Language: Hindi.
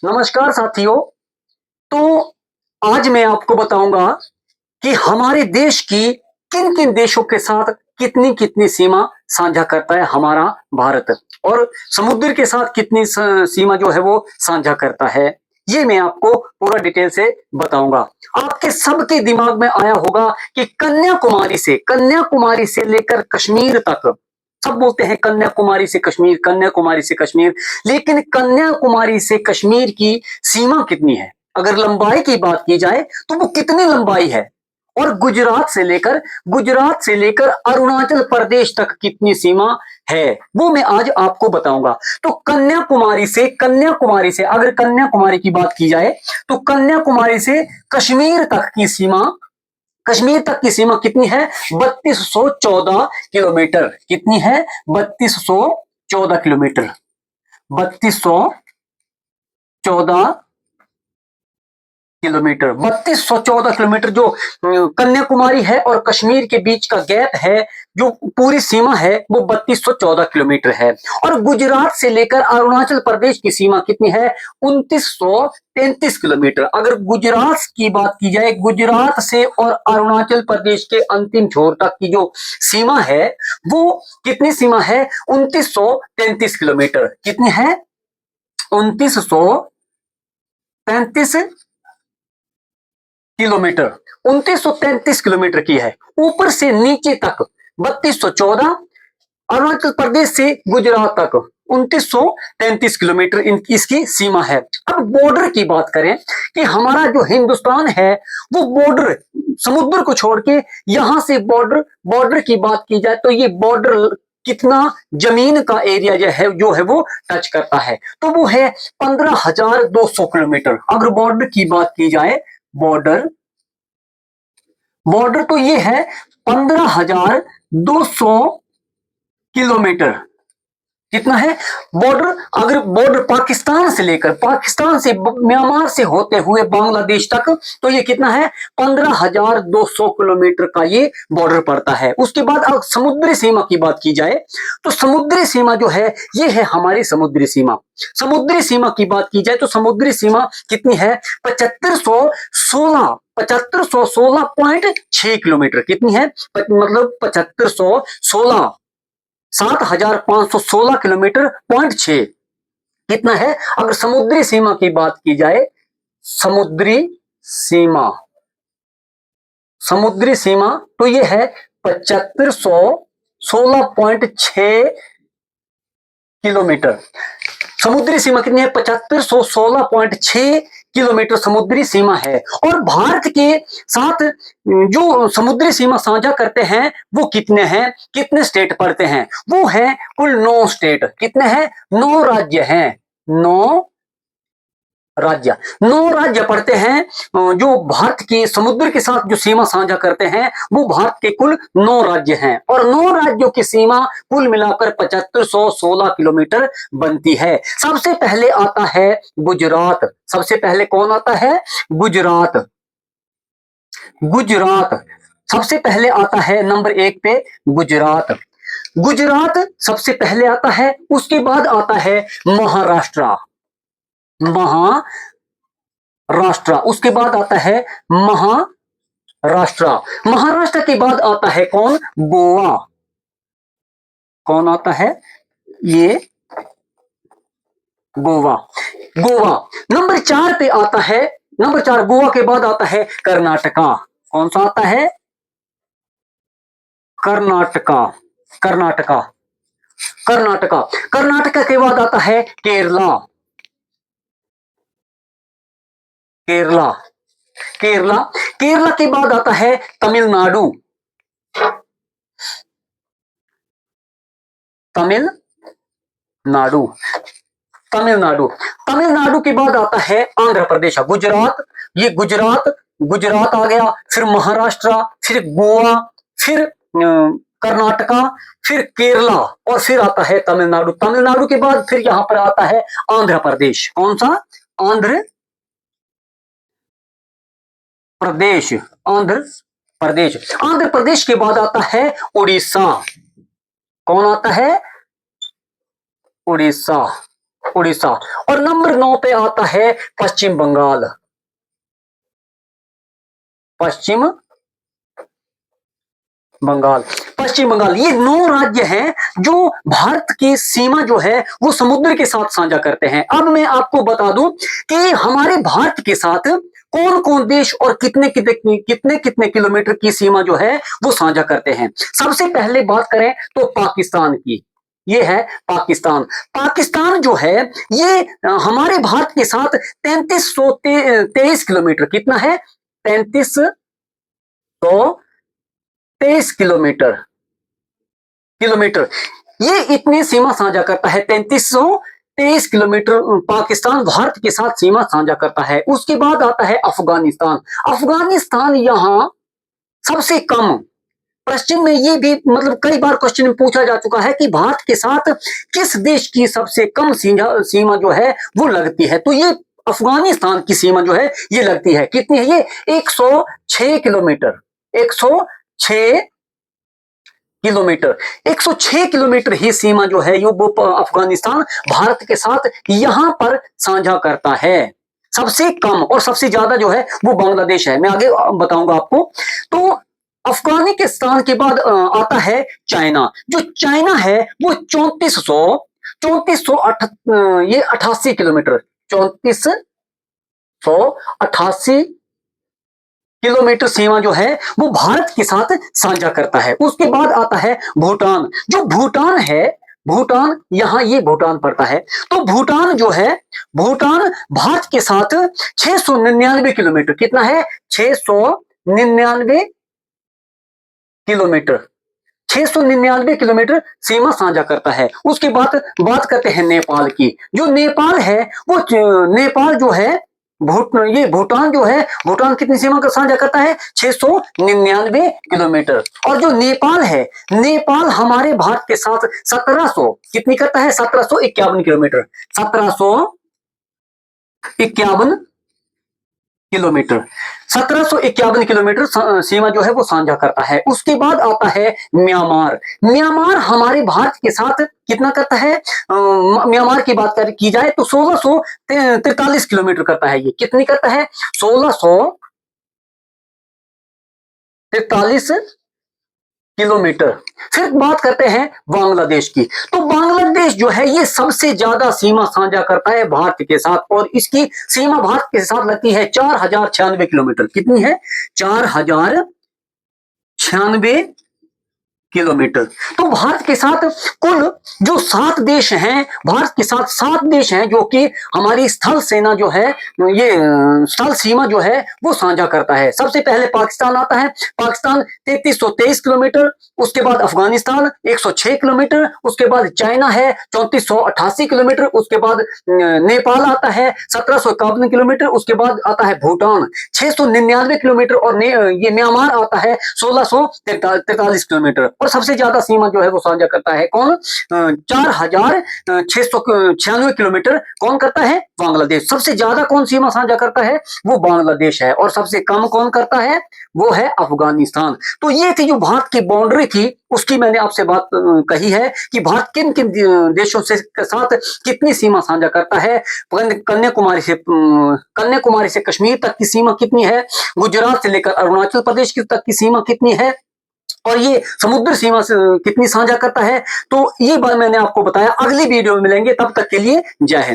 नमस्कार साथियों। तो आज मैं आपको बताऊंगा कि हमारे देश की किन किन देशों के साथ कितनी कितनी सीमा साझा करता है हमारा भारत, और समुद्र के साथ कितनी सीमा जो है वो साझा करता है। ये मैं आपको पूरा डिटेल से बताऊंगा। आपके सबके दिमाग में आया होगा कि कन्याकुमारी से लेकर कश्मीर तक, सब बोलते हैं कन्याकुमारी से कश्मीर, कन्याकुमारी से कश्मीर, लेकिन कन्याकुमारी से कश्मीर की सीमा कितनी है? अगर लंबाई की बात की जाए तो वो कितनी लंबाई है? और गुजरात से लेकर अरुणाचल प्रदेश तक कितनी सीमा है, वो मैं आज आपको बताऊंगा। तो कन्याकुमारी से अगर कन्याकुमारी की बात की जाए तो कन्याकुमारी से कश्मीर तक की सीमा, कश्मीर तक की सीमा कितनी है? 3214 किलोमीटर। कितनी है? 3214 किलोमीटर। 3214 किलोमीटर, 3214 किलोमीटर जो कन्याकुमारी है और कश्मीर के बीच का गैप है, जो पूरी सीमा है, वो 3214 किलोमीटर है। और गुजरात से लेकर अरुणाचल प्रदेश की सीमा कितनी है? 2933 किलोमीटर। अगर गुजरात की बात की जाए, गुजरात से और अरुणाचल प्रदेश के अंतिम छोर तक की जो सीमा है, वो कितनी सीमा है? 2933 किलोमीटर। कितनी है? 2933 किलोमीटर। 2933 किलोमीटर की है, ऊपर से नीचे तक 3214, अरुणाचल प्रदेश से गुजरात तक 2933 किलोमीटर इसकी सीमा है। अब बॉर्डर की बात करें कि हमारा जो हिंदुस्तान है वो बॉर्डर, समुद्र को छोड़ के यहां से बॉर्डर की बात की जाए तो ये बॉर्डर कितना जमीन का एरिया जो है वो टच करता है, तो वो है 15,200 किलोमीटर। अगर बॉर्डर की बात की जाए, बॉर्डर बॉर्डर तो ये है 15,200 किलोमीटर। कितना है बॉर्डर? अगर बॉर्डर पाकिस्तान से म्यांमार से होते हुए बांग्लादेश तक, तो ये कितना है? 15,200 किलोमीटर का ये बॉर्डर पड़ता है। उसके बाद अगर समुद्री सीमा की बात की जाए तो समुद्री सीमा जो है ये है हमारी समुद्री सीमा। समुद्री सीमा की बात की जाए तो समुद्री सीमा कितनी है? 7516.6 किलोमीटर। कितनी है? मतलब 7516, 7516 किलोमीटर, 6। कितना है? अगर समुद्री सीमा की बात की जाए, समुद्री सीमा समुद्री सीमा तो ये है 7516.6 किलोमीटर। समुद्री सीमा कितनी है? 7516.6 किलोमीटर समुद्री सीमा है। और भारत के साथ जो समुद्री सीमा साझा करते हैं वो कितने हैं? कितने स्टेट पड़ते हैं? वो है कुल 9 स्टेट। कितने हैं? 9 राज्य हैं। 9 राज्य, 9 राज्य पड़ते हैं। जो भारत के समुद्र के साथ जो सीमा साझा करते हैं वो भारत के कुल 9 राज्य हैं, और 9 राज्यों की सीमा कुल मिलाकर 7516 किलोमीटर बनती है। सबसे पहले आता है गुजरात। सबसे पहले कौन आता है? गुजरात। गुजरात सबसे पहले आता है नंबर 1 पे, गुजरात। गुजरात सबसे पहले आता है। उसके बाद आता है महाराष्ट्र। महाराष्ट्र उसके बाद आता है महाराष्ट्र। महाराष्ट्र के बाद आता है कौन? गोवा। कौन आता है? ये गोवा। गोवा नंबर 4 पे आता है। नंबर 4 गोवा के बाद आता है कर्नाटका। कौन सा आता है? कर्नाटका। कर्नाटका कर्नाटका कर्नाटका के बाद आता है केरला। केरला केरला केरला के बाद आता है तमिलनाडु। तमिलनाडु तमिलनाडु तमिलनाडु के बाद आता है आंध्र प्रदेश। गुजरात, ये गुजरात आ गया, फिर महाराष्ट्र, फिर गोवा, फिर कर्नाटका, फिर केरला, और फिर आता है तमिलनाडु। तमिलनाडु के बाद फिर यहां पर आता है आंध्र प्रदेश। कौन सा? आंध्र प्रदेश। आंध्र प्रदेश आंध्र प्रदेश के बाद आता है उड़ीसा। कौन आता है? उड़ीसा। उड़ीसा। और नंबर 9 पे आता है पश्चिम बंगाल। पश्चिम बंगाल, पश्चिम बंगाल, ये 9 राज्य हैं जो भारत की सीमा जो है वो समुद्र के साथ साझा करते हैं। अब मैं आपको बता दूं कि हमारे भारत के साथ कौन कौन देश और कितने कितने कितने कितने किलोमीटर की सीमा जो है वो साझा करते हैं। सबसे पहले बात करें तो पाकिस्तान की, ये है पाकिस्तान। पाकिस्तान जो है ये हमारे भारत के साथ 3323 किलोमीटर, कितना है, 3323 किलोमीटर, किलोमीटर, ये इतनी सीमा साझा करता है। 3323 किलोमीटर पाकिस्तान भारत के साथ सीमा साझा करता है। उसके बाद आता है अफगानिस्तान। अफगानिस्तान यहां सबसे कम, पश्चिम में, ये भी मतलब कई बार क्वेश्चन में पूछा जा चुका है कि भारत के साथ किस देश की सबसे कम सीमा जो है वो लगती है, तो ये अफगानिस्तान की सीमा जो है ये लगती है। कितनी है ये, 106 किलोमीटर, 106 किलोमीटर, 106 किलोमीटर ही सीमा जो है वो अफगानिस्तान भारत के साथ यहां पर साझा करता है। सबसे कम और सबसे ज्यादा जो है वो बांग्लादेश है, मैं आगे बताऊंगा आपको। तो अफगानिस्तान के बाद आता है चाइना। जो चाइना है वो 3488 किलोमीटर, 3488 किलोमीटर सीमा जो है वो भारत के साथ साझा करता है। उसके बाद आता है भूटान। जो भूटान है, भूटान, यहां ये भूटान पड़ता है, तो भूटान जो है, भूटान भारत के साथ 699 किलोमीटर, कितना है, 699 किलोमीटर, 699 किलोमीटर सीमा साझा करता है। उसके बाद बात करते हैं नेपाल की। जो नेपाल है वो, नेपाल जो है, ये भूटान जो है, भूटान कितनी सीमा का साझा करता है, 699 किलोमीटर। और जो नेपाल है, नेपाल हमारे भारत के साथ 1700 कितनी करता है, 1751 किलोमीटर, 1751 किलोमीटर, 1751 किलोमीटर सीमा जो है वो साझा करता है। उसके बाद आता है म्यांमार। म्यांमार हमारे भारत के साथ कितना करता है, म्यांमार की बात की जाए तो 1643 किलोमीटर करता है। ये कितनी करता है, 1643 किलोमीटर। फिर बात करते हैं बांग्लादेश की। तो बांग्लादेश जो है ये सबसे ज्यादा सीमा साझा करता है भारत के साथ, और इसकी सीमा भारत के साथ लगती है 4096 किलोमीटर। कितनी है, 4096 किलोमीटर। तो भारत के साथ कुल जो 7 देश हैं, भारत के साथ 7 देश हैं जो कि हमारी स्थल सेना जो है, ये स्थल सीमा जो है वो साझा करता है। सबसे पहले पाकिस्तान आता है, पाकिस्तान 3323 किलोमीटर। उसके बाद अफगानिस्तान 106 किलोमीटर। उसके बाद चाइना है 3488 किलोमीटर। उसके बाद नेपाल आता है 1751 किलोमीटर। उसके बाद आता है भूटान 699 किलोमीटर। और ये म्यांमार आता है 1643 किलोमीटर। और सबसे ज्यादा सीमा जो है वो साझा करता है कौन, 4696 किलोमीटर कौन करता है, बांग्लादेश। सबसे ज्यादा कौन सीमा साझा करता है, वो बांग्लादेश है। और सबसे कम कौन करता है, वो है अफगानिस्तान। तो ये थी जो भारत की बाउंड्री थी, उसकी मैंने आपसे बात कही है कि भारत किन किन देशों से साथ कितनी सीमा साझा करता है। कन्याकुमारी से कश्मीर तक की सीमा कितनी है, गुजरात से लेकर अरुणाचल प्रदेश तक की सीमा कितनी है, और ये समुद्र सीमा से कितनी साझा करता है। तो ये बात मैंने आपको बताया। अगली वीडियो में मिलेंगे, तब तक के लिए जय हिंद।